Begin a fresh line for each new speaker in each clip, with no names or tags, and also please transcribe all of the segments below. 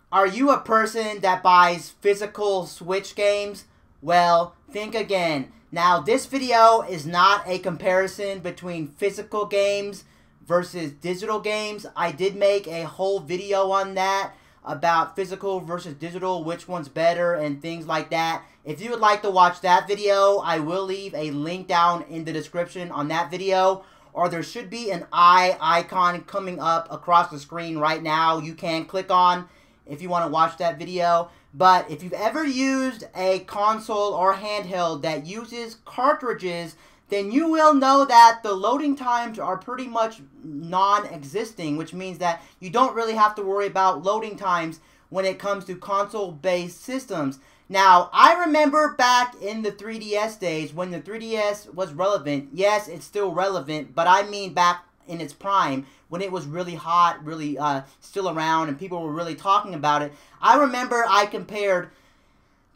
Are you a person that buys physical Switch games? Well, think again. Now, this video is not a comparison between physical games versus digital games. I did make a whole video on that about physical versus digital, which one's better and things like that. If you would like to watch that video, I will leave a link down in the description on that video. Or there should be an eye icon coming up across the screen right now you can click on if you want to watch that video. But if you've ever used a console or handheld that uses cartridges, then you will know that the loading times are pretty much non-existing, which means that you don't really have to worry about loading times when it comes to console-based systems. Now, I remember back in the 3DS days when the 3DS was relevant. Yes, it's still relevant, but I mean back in its prime when it was really hot, really still around, and people were really talking about it. I remember I compared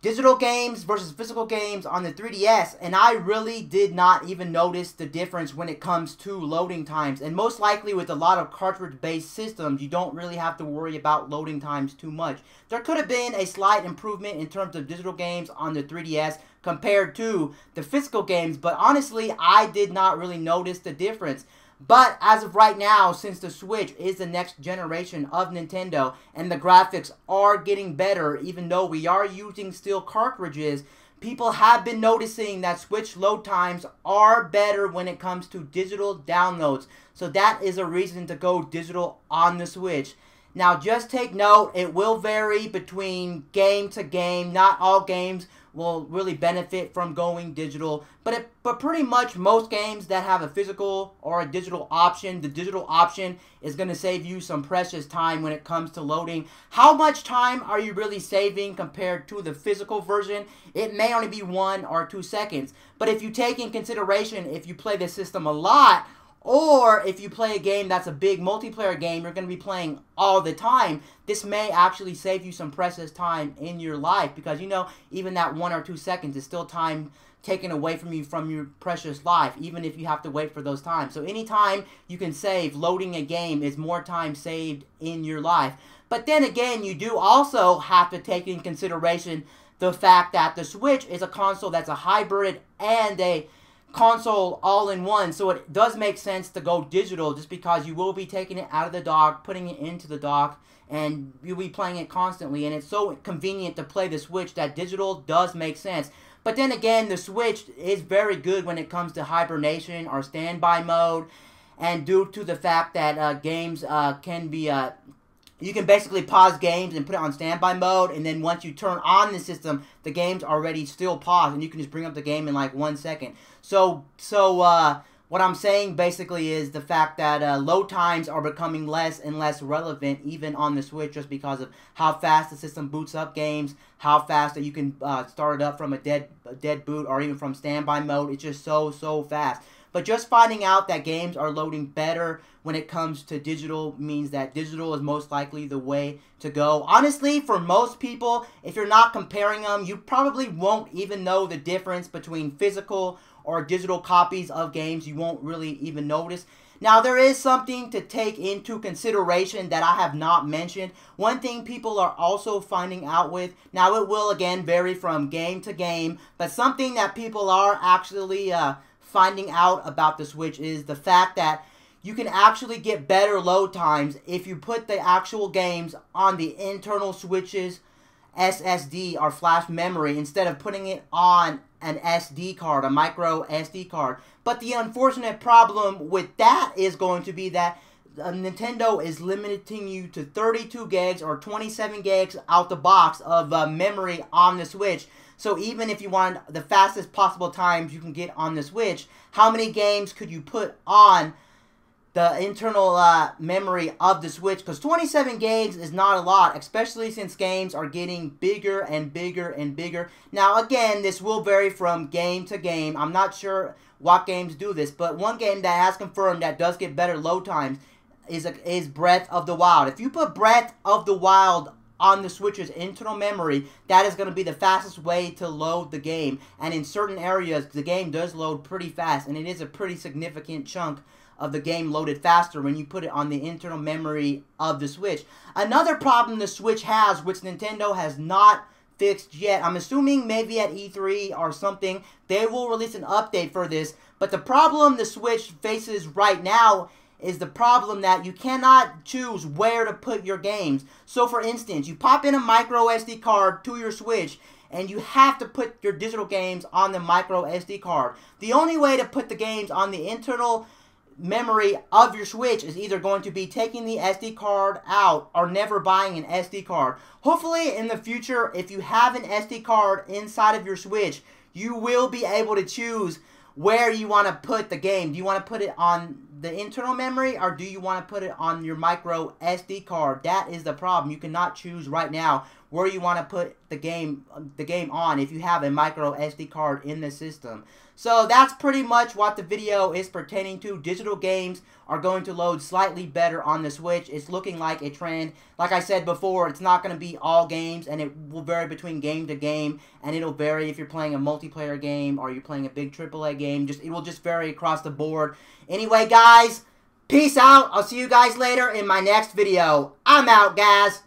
digital games versus physical games on the 3DS, and I really did not even notice the difference when it comes to loading times. And most likely with a lot of cartridge-based systems, you don't really have to worry about loading times too much. There could have been a slight improvement in terms of digital games on the 3DS compared to the physical games, but honestly, I did not really notice the difference. But as of right now, since the Switch is the next generation of Nintendo and the graphics are getting better, even though we are using still cartridges, people have been noticing that Switch load times are better when it comes to digital downloads. So that is a reason to go digital on the Switch. Now just take note, it will vary between game to game. Not all games will really benefit from going digital, but pretty much most games that have a physical or a digital option, the digital option is going to save you some precious time when it comes to loading. How much time are you really saving compared to the physical version? It may only be 1 or 2 seconds, but if you take in consideration if you play the system a lot, or if you play a game that's a big multiplayer game you're going to be playing all the time, this may actually save you some precious time in your life, because you know even that 1 or 2 seconds is still time taken away from you from your precious life, even if you have to wait for those times. So any time you can save loading a game is more time saved in your life. But then again, you do also have to take in consideration the fact that the Switch is a console that's a hybrid and a console all-in-one, so it does make sense to go digital just because you will be taking it out of the dock, putting it into the dock, and you'll be playing it constantly, and it's so convenient to play the Switch that digital does make sense. But then again, the Switch is very good when it comes to hibernation or standby mode, and due to the fact that games can be you can basically pause games and put it on standby mode, and then once you turn on the system, the game's already still paused, and you can just bring up the game in like 1 second. So what I'm saying basically is the fact that load times are becoming less and less relevant even on the Switch, just because of how fast the system boots up games, how fast that you can start it up from a dead boot or even from standby mode. It's just so fast. But just finding out that games are loading better when it comes to digital means that digital is most likely the way to go. Honestly, for most people, if you're not comparing them, you probably won't even know the difference between physical or digital copies of games. You won't really even notice. Now, there is something to take into consideration that I have not mentioned. One thing people are also finding out with, now it will again vary from game to game, but something that people are actually finding out about the Switch is the fact that you can actually get better load times if you put the actual games on the internal Switch's SSD or flash memory instead of putting it on an SD card, a micro SD card. But the unfortunate problem with that is going to be that Nintendo is limiting you to 32 gigs or 27 gigs out the box of memory on the Switch. So even if you want the fastest possible times you can get on the Switch, how many games could you put on the internal memory of the Switch? Because 27 gigs is not a lot, especially since games are getting bigger and bigger and bigger. Now again, this will vary from game to game. I'm not sure what games do this, but one game that has confirmed that does get better load times is Breath of the Wild. If you put Breath of the Wild on the Switch's internal memory, that is going to be the fastest way to load the game. And in certain areas, the game does load pretty fast, and it is a pretty significant chunk of the game loaded faster when you put it on the internal memory of the Switch. Another problem the Switch has, which Nintendo has not fixed yet, I'm assuming maybe at E3 or something, they will release an update for this, but the problem the Switch faces right now is the problem that you cannot choose where to put your games. So for instance, you pop in a micro SD card to your Switch, and you have to put your digital games on the micro SD card. The only way to put the games on the internal memory of your Switch is either going to be taking the SD card out or never buying an SD card. Hopefully in the future, if you have an SD card inside of your Switch, you will be able to choose where you want to put the game. Do you want to put it on the internal memory, or do you want to put it on your micro SD card? That is the problem. You cannot choose right now where you want to put the game on if you have a micro SD card in the system. So that's pretty much what the video is pertaining to. Digital games are going to load slightly better on the Switch. It's looking like a trend. Like I said before, it's not going to be all games, and it will vary between game to game, and it'll vary if you're playing a multiplayer game or you're playing a big AAA game. It will just vary across the board. Anyway, guys, peace out. I'll see you guys later in my next video. I'm out, guys.